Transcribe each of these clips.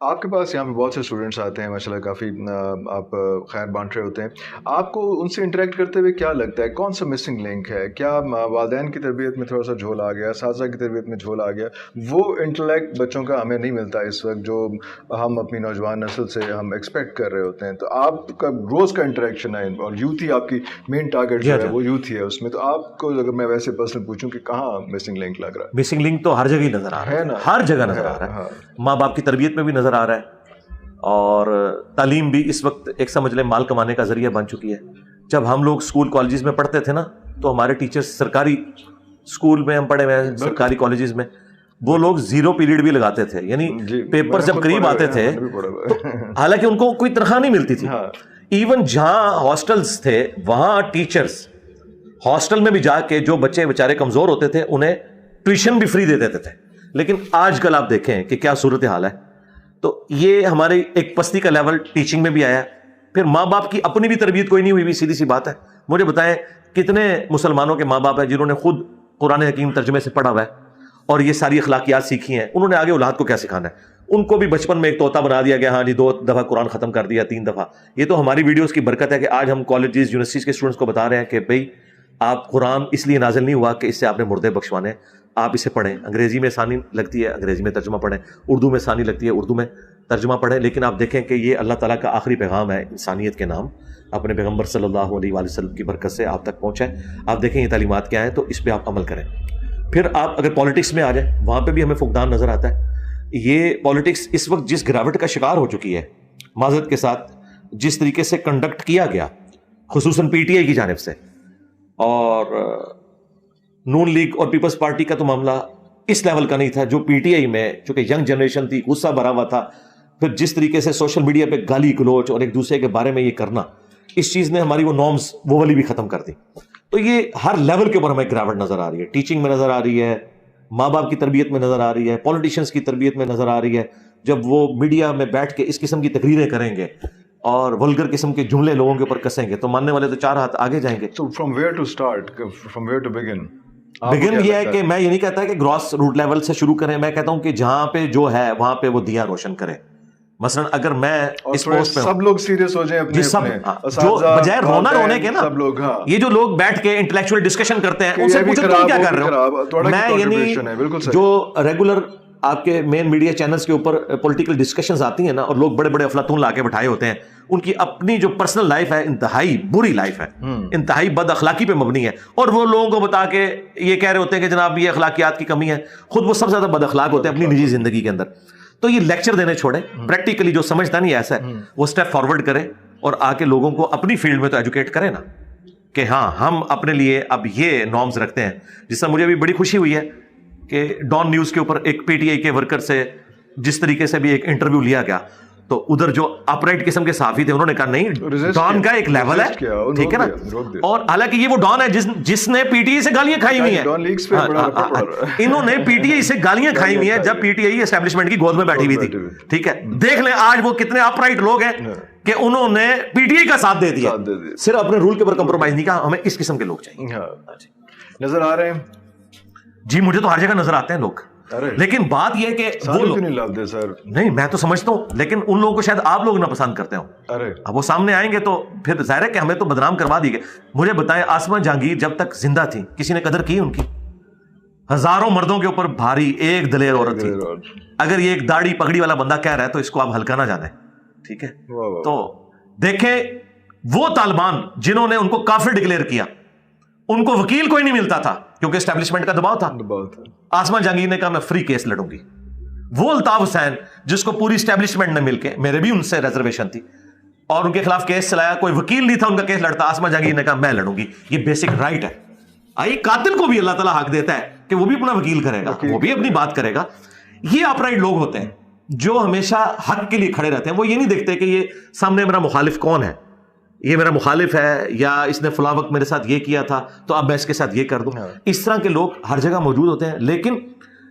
آپ کے پاس یہاں پہ بہت سے اسٹوڈنٹس آتے ہیں ماشاءاللہ، کافی آپ خیر بانٹ رہے ہوتے ہیں. آپ کو ان سے انٹریکٹ کرتے ہوئے کیا لگتا ہے کون سا مسنگ لنک ہے؟ کیا والدین کی تربیت میں تھوڑا سا جھول آ گیا، اساتذہ کی تربیت میں جھول آ گیا؟ وہ انٹلیکٹ بچوں کا ہمیں نہیں ملتا اس وقت جو ہم اپنی نوجوان نسل سے ہم ایکسپیکٹ کر رہے ہوتے ہیں. تو آپ کا روز کا انٹریکشن ہے اور یوتھ ہی آپ کی مین ٹارگیٹ جو ہے وہ یوتھ ہی ہے اس میں. تو آپ کو اگر میں ویسے پرسنل پوچھوں کہ کہاں مسنگ لنک لگ رہا ہے؟ مسنگ لنک تو ہر جگہ ہی نظر آ رہا ہے، ہر جگہ نظر آ رہا ہے. ماں باپ کی تربیت میں بھی نظر آ رہا ہے، اور تعلیم بھی اس وقت ایک سمجھ لیں مال کمانے کا ذریعہ بن چکی ہے. جب ہم لوگ اسکول کالجز میں پڑھتے تھے نا تو ہمارے ٹیچرز سرکاری اسکول میں ہم پڑھے ہوئے ہیں، سرکاری کالجز میں وہ لوگ 0 پیریڈ بھی لگاتے تھے. یعنی پیپر جب قریب آتے تھے تو حالانکہ ان کو کوئی تنخواہ نہیں ملتی تھی. ایون جہاں ہاسٹلز تھے وہاں ٹیچرز ہاسٹل میں بھی جا کے جو بچے بیچارے کمزور ہوتے تھے انہیں ٹیوشن بھی فری دے دیتے تھے. لیکن آج کل آپ دیکھیں کہ کیا صورت حال ہے. تو یہ ہماری ایک پستی کا لیول ٹیچنگ میں بھی آیا. پھر ماں باپ کی اپنی بھی تربیت کوئی نہیں ہوئی بھی، سیدھی سی بات ہے. مجھے بتائیں کتنے مسلمانوں کے ماں باپ ہیں جنہوں نے خود قرآن حکیم ترجمے سے پڑھا ہوا ہے اور یہ ساری اخلاقیات سیکھی ہیں، انہوں نے آگے اولاد کو کیا سکھانا ہے؟ ان کو بھی بچپن میں ایک طوطا بنا دیا گیا، ہاں جی 2 دفعہ قرآن ختم کر دیا، 3 دفعہ. یہ تو ہماری ویڈیوز کی برکت ہے کہ آج ہم کالجز یونیورسٹیز کے اسٹوڈنٹس کو بتا رہے ہیں کہ بھئی آپ قرآن اس لیے نازل نہیں ہوا کہ اس سے آپ نے مردے بخشوانے، آپ اسے پڑھیں. انگریزی میں آسانی لگتی ہے انگریزی میں ترجمہ پڑھیں، اردو میں آسانی لگتی ہے اردو میں ترجمہ پڑھیں. لیکن آپ دیکھیں کہ یہ اللہ تعالیٰ کا آخری پیغام ہے انسانیت کے نام، اپنے پیغمبر صلی اللہ علیہ وآلہ وسلم کی برکت سے آپ تک پہنچا ہے. آپ دیکھیں یہ تعلیمات کیا ہیں تو اس پہ آپ عمل کریں. پھر آپ اگر پالیٹکس میں آ جائیں وہاں پہ بھی ہمیں فقدان نظر آتا ہے. یہ پالیٹکس اس وقت جس گراوٹ کا شکار ہو چکی ہے، معذرت کے ساتھ جس طریقے سے کنڈکٹ کیا گیا خصوصاً پی ٹی آئی کی جانب سے، اور نون لیگ اور پیپلز پارٹی کا تو معاملہ اس لیول کا نہیں تھا جو پی ٹی آئی میں، چونکہ ینگ جنریشن تھی، غصہ بھرا ہوا تھا. پھر جس طریقے سے سوشل میڈیا پہ گالی گلوچ اور ایک دوسرے کے بارے میں یہ کرنا، اس چیز نے ہماری وہ نارمز وہ والی بھی ختم کر دی. تو یہ ہر لیول کے اوپر ہمیں گراوٹ نظر آ رہی ہے. ٹیچنگ میں نظر آ رہی ہے، ماں باپ کی تربیت میں نظر آ رہی ہے، پولیٹیشنز کی تربیت میں نظر آ رہی ہے. جب وہ میڈیا میں بیٹھ کے اس قسم کی تقریریں کریں گے اور ولگر قسم کے جملے لوگوں کے اوپر کسیں گے تو ماننے والے تو 4 ہاتھ آگے جائیں گے. So from where to start? From where to begin? بگن یہ ہے کہ میں یہ نہیں کہتا کہ گراس روٹ لیول سے شروع کریں، میں کہتا ہوں کہ جہاں پہ جو ہے وہاں پہ وہ دیا روشن کریں. مثلا اگر میں اس پوسٹ پہ سب لوگ سیریس ہو جائیں، جو بجائے رونا رونے کے نا، یہ جو لوگ بیٹھ کے انٹلیکچوئل ڈسکشن کرتے ہیں ان سے پوچھو تم کیا کر رہے ہو. میں یعنی جو ریگولر آپ کے مین میڈیا چینلز کے اوپر پولیٹیکل ڈسکشنز آتی ہیں نا اور لوگ بڑے بڑے افلاطون لا کے بٹھائے ہوتے ہیں، ان کی اپنی جو پرسنل لائف ہے انتہائی بری لائف ہے، انتہائی بد اخلاقی پہ مبنی ہے، اور وہ لوگوں کو بتا کے یہ کہہ رہے ہوتے ہیں کہ جناب یہ اخلاقیات کی کمی ہے، خود وہ سب سے زیادہ بد اخلاق ہوتے ہیں اپنی نجی زندگی کے اندر. تو یہ لیکچر دینے چھوڑیں، پریکٹیکلی جو سمجھتا نہیں ایسا ہے وہ اسٹیپ فارورڈ کرے اور آ کے لوگوں کو اپنی فیلڈ میں تو ایجوکیٹ کرے نا کہ ہاں ہم اپنے لیے اب یہ نارمز رکھتے ہیں. جس سے مجھے بھی بڑی خوشی ہوئی ہے کہ ڈان نیوز کے اوپر ایک پی ٹی آئی کے ورکر سے جس طریقے سے بھی ایک انٹرویو لیا گیا تو ادھر جو اپرائٹ قسم کے صحافی تھے انہوں نے کہا نہیں ڈان کا ایک لیول ہے، ٹھیک ہے نا. اور حالانکہ یہ وہ ڈان ہے جس نے پی ٹی آئی سے گالیاں کھائی ہوئی ہیں، انہوں نے پی ٹی آئی سے گالیاں کھائی ہوئی ہیں جب پی ٹی آئی اسٹیبلشمنٹ کی گود میں بیٹھی ہوئی تھی. ٹھیک ہے، دیکھ لیں آج وہ کتنے اپرائٹ لوگ ہیں کہ انہوں نے پی ٹی آئی کا ساتھ دے دیا، صرف اپنے رول کے اوپر کمپرومائز نہیں کہا. ہمیں اس قسم کے لوگ چاہیے. نظر آ رہے ہیں جی، مجھے تو ہر جگہ نظر آتے ہیں لوگ، لیکن بات یہ ہے کہ وہ لوگ نہیں، میں تو سمجھتا ہوں لیکن ان لوگوں کو شاید آپ لوگ نہ پسند کرتے ہوں. اب وہ سامنے آئیں گے تو پھر ظاہر ہے کہ ہمیں تو بدنام کروا دی گئے. مجھے بتائیں آسمہ جہانگیر جب تک زندہ تھی کسی نے قدر کی ان کی؟ ہزاروں مردوں کے اوپر بھاری ایک دلیر عورت تھی. اگر یہ ایک داڑھی پگڑی والا بندہ کہہ رہا ہے تو اس کو آپ ہلکا نہ جانیں. ٹھیک ہے، تو دیکھیں وہ طالبان جنہوں نے ان کو کافر ڈکلیئر کیا ان کو وکیل کوئی نہیں ملتا تھا کیونکہ اسٹیبلشمنٹ کا دباؤ تھا. آسمہ جہانگیر نے کہا میں فری کیس لڑوں گی. وہ الطاف حسین جس کو پوری اسٹیبلشمنٹ نے مل کے، میرے بھی ان سے ریزرویشن تھی، اور ان کے خلاف کیس چلایا، کوئی وکیل نہیں تھا ان کا کیس لڑتا، آسمہ جہانگیر نے کہا میں لڑوں گی. یہ بیسک رائٹ ہے. آئی قاتل کو بھی اللہ تعالیٰ حق دیتا ہے کہ وہ بھی اپنا وکیل کرے گا، وہ بھی اپنی بات کرے گا. یہ اپرائٹ لوگ ہوتے ہیں جو ہمیشہ حق کے لیے کھڑے رہتے ہیں. وہ یہ نہیں دیکھتے کہ یہ سامنے میرا مخالف کون ہے، یہ میرا مخالف ہے یا اس نے فلاں وقت میرے ساتھ یہ کیا تھا تو اب میں اس کے ساتھ یہ کر دوں. اس طرح کے لوگ ہر جگہ موجود ہوتے ہیں، لیکن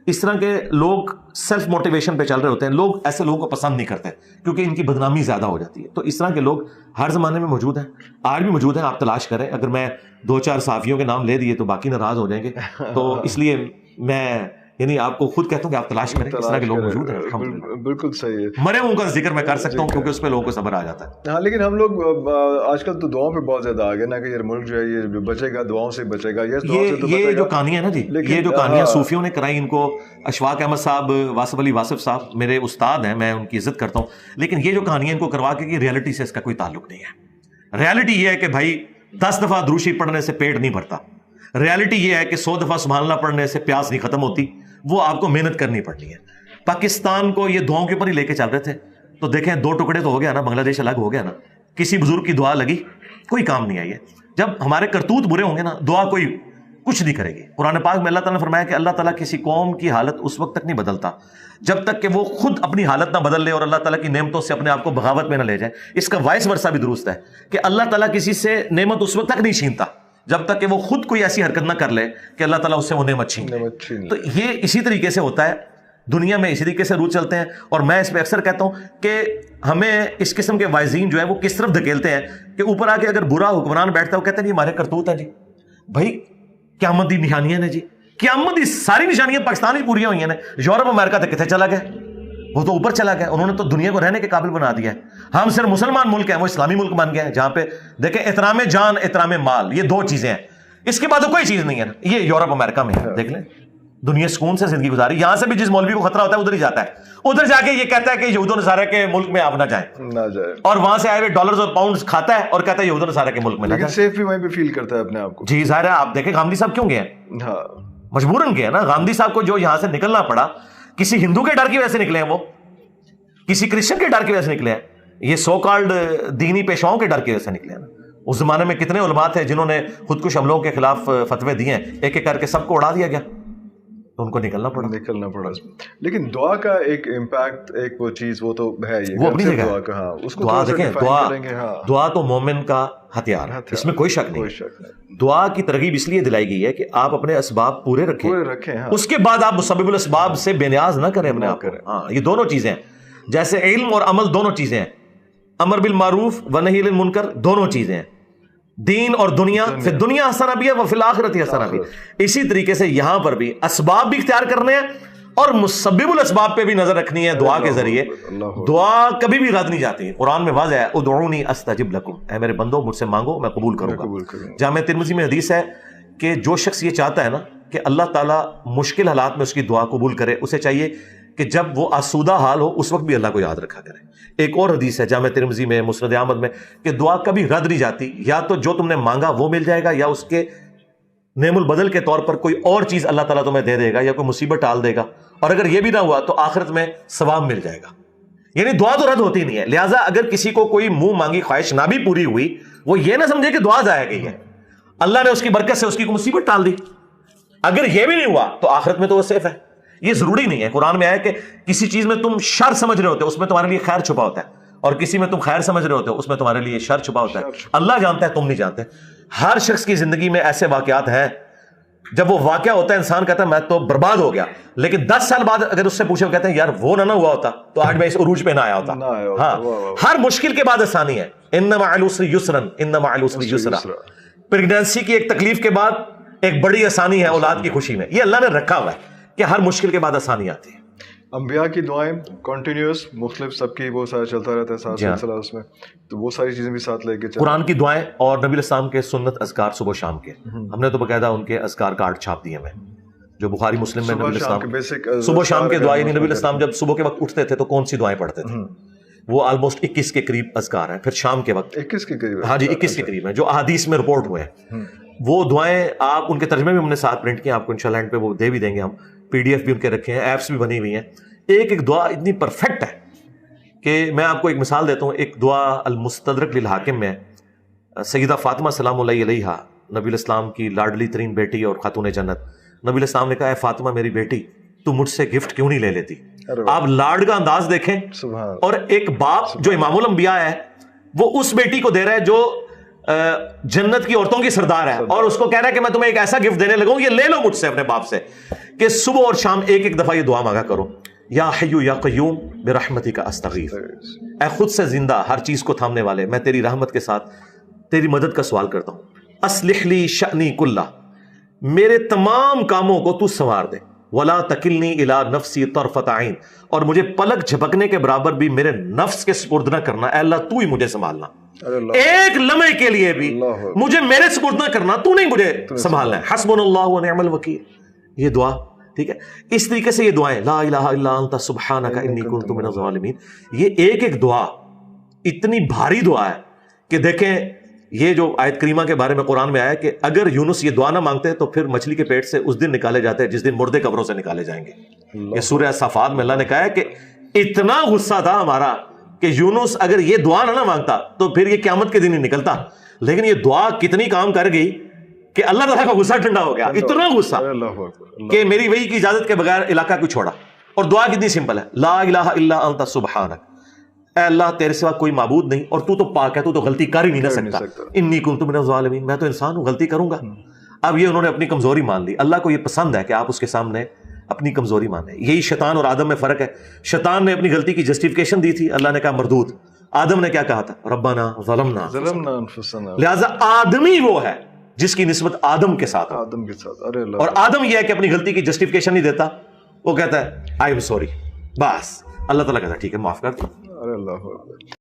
اس طرح کے لوگ سیلف موٹیویشن پہ چل رہے ہوتے ہیں. لوگ ایسے لوگوں کو پسند نہیں کرتے کیونکہ ان کی بدنامی زیادہ ہو جاتی ہے. تو اس طرح کے لوگ ہر زمانے میں موجود ہیں، آج بھی موجود ہیں. آپ تلاش کریں. اگر میں 2-4 صحافیوں کے نام لے دیے تو باقی ناراض ہو جائیں گے، تو اس لیے میں یعنی آپ کو خود کہتا ہوں کہ آپ تلاش کریں اس طرح کے لوگ موجود ہیں. بالکل صحیح ہے. مرے ہوں کا ذکر میں کر سکتا ہوں کیونکہ اس پہ لوگوں کو صبر آ جاتا ہے. ہاں لیکن ہم لوگ آج کل تو دعاؤں پہ بہت زیادہ آ گئے نا کہ یہ ملک جو ہے یہ بچے گا, دعاؤں سے بچے گا. یہ جو کہانیاں نا جی, یہ جو کہانیاں صوفیوں نے کرائی, ان کو اشفاق احمد صاحب, واصف علی واصف صاحب میرے استاد ہیں, میں ان کی عزت کرتا ہوں, لیکن یہ جو کہانیاں ان کو کروا کے, یہ ریئلٹی سے اس کا کوئی تعلق نہیں ہے. ریئلٹی یہ ہے کہ بھائی 10 دفعہ دروشی پڑھنے سے پیٹ نہیں بھرتا. ریئلٹی یہ ہے کہ 100 دفعہ سبحان اللہ پڑھنے سے پیاس نہیں ختم ہوتی, وہ آپ کو محنت کرنی پڑنی ہے. پاکستان کو یہ دعاؤں کے اوپر ہی لے کے چل رہے تھے, تو دیکھیں 2 ٹکڑے تو ہو گیا نا, بنگلہ دیش الگ ہو گیا نا. کسی بزرگ کی دعا لگی, کوئی کام نہیں آئی ہے. جب ہمارے کرتوت برے ہوں گے نا, دعا کوئی کچھ نہیں کرے گی. قرآن پاک میں اللہ تعالیٰ نے فرمایا کہ اللہ تعالیٰ کسی قوم کی حالت اس وقت تک نہیں بدلتا جب تک کہ وہ خود اپنی حالت نہ بدل لے اور اللہ تعالیٰ کی نعمتوں سے اپنے آپ کو بغاوت میں نہ لے جائے. اس کا وائس ورثہ بھی درست ہے کہ اللہ تعالیٰ کسی سے نعمت اس وقت تک نہیں چھینتا جب تک کہ وہ خود کوئی ایسی حرکت نہ کر لے کہ اللہ تعالیٰ اس سے وہ نعمت چھین لے. تو یہ اسی طریقے سے ہوتا ہے دنیا میں, اسی طریقے سے روز چلتے ہیں. اور میں اس پہ اکثر کہتا ہوں کہ ہمیں اس قسم کے وائزین جو ہے وہ کس طرف دھکیلتے ہیں کہ اوپر آ کے اگر برا حکمران بیٹھتا ہے وہ کہتے ہیں یہ ہمارے کرتوت ہیں جی. بھائی قیامت دی نشانیاں نے جی, قیامت دی ساری نشانیاں پاکستان ہی پوری ہوئی ہیں. یورپ امریکہ تک کتنے چلا گیا, وہ تو اوپر چلا گیا. انہوں نے تو دنیا کو رہنے کے قابل بنا دیا ہے. ہم صرف مسلمان ملک ہیں, وہ اسلامی ملک بن گئے ہیں جہاں پہ دیکھیں احترام جان احترام مال, یہ 2 چیزیں ہیں. اس کے بعد کوئی چیز نہیں ہے. یہ یورپ امریکہ میں ہے, دیکھ لیں دنیا سکون سے زندگی گزاری. یہاں سے بھی جس مولوی کو خطرہ ہوتا ہے ادھر ہی جاتا ہے, ادھر جا کے یہ کہتا ہے کہ یہود و نصارہ کے ملک میں آپ نہ جائیں, اور وہاں سے آئے ہوئے ڈالرز اور پاؤنڈز کھاتا ہے اور کہتا ہے یہود و نصارہ کے ملک میں نہ جائیں. سیف بھی وہیں پہ فیل کرتا ہے اپنے آپ کو. جی ظاہر ہے. آپ دیکھیں گاندھی صاحب کیوں گئے ہیں, مجبوراً گئے ہیں نا. گاندھی صاحب کو جو یہاں سے نکلنا پڑا کسی ہندو کے ڈر کی وجہ سے نکلے ہیں, وہ کسی کرسچن کے ڈر کی وجہ سے نکلے ہیں, یہ سو کالڈ دینی پیشواؤں کے ڈر کی وجہ سے نکلے ہیں. اس زمانے میں کتنے علماء تھے جنہوں نے خودکش حملوں کے خلاف فتوے دیے ہیں, ایک ایک کر کے سب کو اڑا دیا گیا, تو ان کو نکلنا پڑا. لیکن دعا کا ایک امپیکٹ, ایک وہ چیز وہ تو ہے, وہ اپنی جگہ دعا دیکھیں, دعا تو مومن کا ہتھیار ہے, اس میں کوئی شک نہیں. دعا کی ترغیب اس لیے دلائی گئی ہے کہ آپ اپنے اسباب پورے رکھیں, اس کے بعد آپ مسبب الاسباب سے بے نیاز نہ کریں اپنے آپ کو. ہاں یہ دونوں چیزیں ہیں, جیسے علم اور عمل دونوں چیزیں ہیں, امر بالمعروف و نہی عن المنکر دونوں چیزیں ہیں, دین اور دنیا, پھر دنیا حسنہ بھی ہے وفی الآخرۃ حسنہ بھی. اسی طریقے سے یہاں پر بھی اسباب بھی اختیار کرنے ہیں اور مسبب الاسباب پہ بھی نظر رکھنی ہے دعا کے ذریعے. دعا کبھی بھی رد نہیں جاتی. قرآن میں واضح ہے ادعونی استجب لکم, اے میرے بندو مجھ سے مانگو میں قبول کروں گا. جامع ترمذی میں حدیث ہے کہ جو شخص یہ چاہتا ہے نا کہ اللہ تعالیٰ مشکل حالات میں اس کی دعا قبول کرے, اسے چاہیے کہ جب وہ آسودہ حال ہو اس وقت بھی اللہ کو یاد رکھا کرے. ایک اور حدیث ہے جامع ترمذی میں مسند احمد میں کہ دعا کبھی رد نہیں جاتی, یا تو جو تم نے مانگا وہ مل جائے گا, یا اس کے نعم البدل کے طور پر کوئی اور چیز اللہ تعالیٰ تمہیں دے دے گا, یا کوئی مصیبت ٹال دے گا, اور اگر یہ بھی نہ ہوا تو آخرت میں ثواب مل جائے گا. یعنی دعا تو رد ہوتی نہیں ہے. لہٰذا اگر کسی کو کوئی منہ مانگی خواہش نہ بھی پوری ہوئی, وہ یہ نہ سمجھے کہ دعا ضائع گئی ہے, اللہ نے اس کی برکت سے اس کی کوئی مصیبت ٹال دی. اگر یہ بھی نہیں ہوا تو آخرت میں تو وہ سیف ہے. یہ ضروری نہیں ہے. قرآن میں آیا کہ کسی چیز میں تم شر سمجھ رہے ہوتے ہو اس میں تمہارے لیے خیر چھپا ہوتا ہے, اور کسی میں تم خیر سمجھ رہے ہوتے ہو اس میں تمہارے لیے شر چھپا ہوتا ہے. اللہ جانتا ہے, تم نہیں جانتے. ہر شخص کی زندگی میں ایسے واقعات ہیں جب وہ واقعہ ہوتا ہے انسان کہتا ہے میں تو برباد ہو گیا, لیکن 10 سال بعد اگر اس سے پوچھے وہ کہتے ہیں یار وہ نہ ہوا ہوتا تو آج میں اس عروج پہ نہ آیا ہوتا. ہاں, ہر مشکل کے بعد آسانی ہے. ان مع العسر یسرا, ان مع العسر یسرا. پریگنینسی کی ایک تکلیف کے بعد ایک بڑی آسانی ہے اولاد کی خوشی میں. یہ اللہ نے رکھا ہوا ہے کہ ہر مشکل کے بعد آسانی آتی ہے. انبیاء کی دعائیں کنٹینیوس مختلف سب کی وہ سارا چلتا رہتا ہے ساتھ سلسلہ اس میں, تو وہ ساری چیزیں بھی ساتھ لے کے قرآن کی دعائیں اور نبی الاسلام کے سنت اذکار صبح و شام کے, ہم نے تو باقاعدہ ان کے اذکار کارڈ چھاپ دیے ہیں جو بخاری مسلم میں. نبی الاسلام صبح و شام کے دعائیں, نبی الاسلام جب صبح کے وقت اٹھتے تھے تو کون سی دعائیں پڑھتے تھے؟ وہ آلموسٹ 21 کے قریب اذکار ہیں. پھر شام کے وقت 21 کے قریب, ہاں جی 21 کے قریب ہیں جو احادیث میں رپورٹ ہوئے ہیں. وہ دعائیں آپ ان کے ترجمے بھی ہم نے ساتھ پرنٹ کیے, آپ کو انشاءاللہ اینڈ پہ وہ دے بھی دیں گے, ہم PDF بھی ان کے رکھے ہیں, ایپس بھی بنی ہوئی ہیں. ایک ایک دعا اتنی پرفیکٹ ہے کہ میں آپ کو ایک مثال دیتا ہوں. ایک دعا المستدرک للحاکم میں سیدہ فاطمہ سلام اللہ علیہا, نبی الاسلام کی لاڈلی ترین بیٹی اور خاتون جنت, نبی الاسلام نے کہا اے فاطمہ میری بیٹی تو مجھ سے گفٹ کیوں نہیں لے لیتی؟ آپ لاڈ کا انداز دیکھیں. اور ایک باپ جو امام الانبیاء ہے وہ اس بیٹی کو دے رہا ہے جو جنت کی عورتوں کی سردار ہے, اور اس کو کہہ رہا ہے کہ میں تمہیں ایک ایسا گفٹ دینے لگا ہوں, یہ لے لو مجھ سے اپنے باپ سے, کہ صبح اور شام ایک ایک دفعہ یہ دعا مانگا کرو, یا حیو یا قیوم برحمتک استغیث, اے خود سے زندہ ہر چیز کو تھامنے والے میں تیری رحمت کے ساتھ تیری مدد کا سوال کرتا ہوں. اصلح لی شأنی کلہ, میرے تمام کاموں کو تو سنوار دے. ولا تکلنی الی نفسی طرفۃ عین، اور مجھے پلک جھپکنے کے برابر بھی میرے نفس کے سپرد نہ کرنا، اے اللہ تو ہی مجھے سنبھالنا، ایک لمحے کے لیے بھی مجھے میرے سپرد نہ کرنا، تو نہیں مجھے سنبھالنا ہے، حسبنا اللہ ونعم الوکیل. یہ دعا ٹھیک ہے. اس طریقے سے یہ دعائیں لا الہ الا انت سبحانک انی کنت من الظالمین، یہ ایک ایک دعا اتنی بھاری دعا ہے کہ دیکھیں یہ جو آیت کریمہ کے بارے میں قرآن میں آیا کہ اگر یونس یہ دعا نہ مانگتے تو پھر مچھلی کے پیٹ سے اس دن نکالے جاتے ہیں جس دن مردے قبروں سے نکالے جائیں گے. یہ سورہ صافات میں اللہ نے کہا ہے کہ اتنا غصہ تھا ہمارا کہ یونس اگر یہ دعا نہ مانگتا تو پھر یہ قیامت کے دن ہی نکلتا، لیکن یہ دعا کتنی کام کر گئی کہ اللہ تعالیٰ کا غصہ ٹھنڈا ہو گیا، اتنا غصہ کہ میری وحی کی اجازت کے بغیر علاقہ کو چھوڑا. اور دعا کتنی سمپل ہے، لا الہ الا انت سبحانک، اے اللہ تیرے سوا کوئی معبود نہیں اور تو پاک ہے، تو غلطی کر ہی نہیں سکتا، انی کنت من الظالمین، میں تو انسان ہوں، غلطی کروں گا. اب یہ انہوں نے اپنی کمزوری مان لی. اللہ کو یہ پسند ہے کہ آپ اس کے سامنے اپنی کمزوری مانیں. یہی شیطان اور آدم میں فرق ہے. شیطان نے اپنی غلطی کی جسٹیفیکیشن دی تھی، اللہ نے کہا مردود. آدم نے کیا کہا تھا، ربنا ظلمنا انفسنا. لہذا آدمی وہ ہے جس کی نسبت آدم کے ساتھ، اور آدم یہ ہے کہ اپنی غلطی کی جسٹیفیکیشن نہیں دیتا، وہ کہتا ہے آئی ایم سوری، بس اللہ تعالیٰ کہتا ہے ٹھیک ہے معاف کر دو.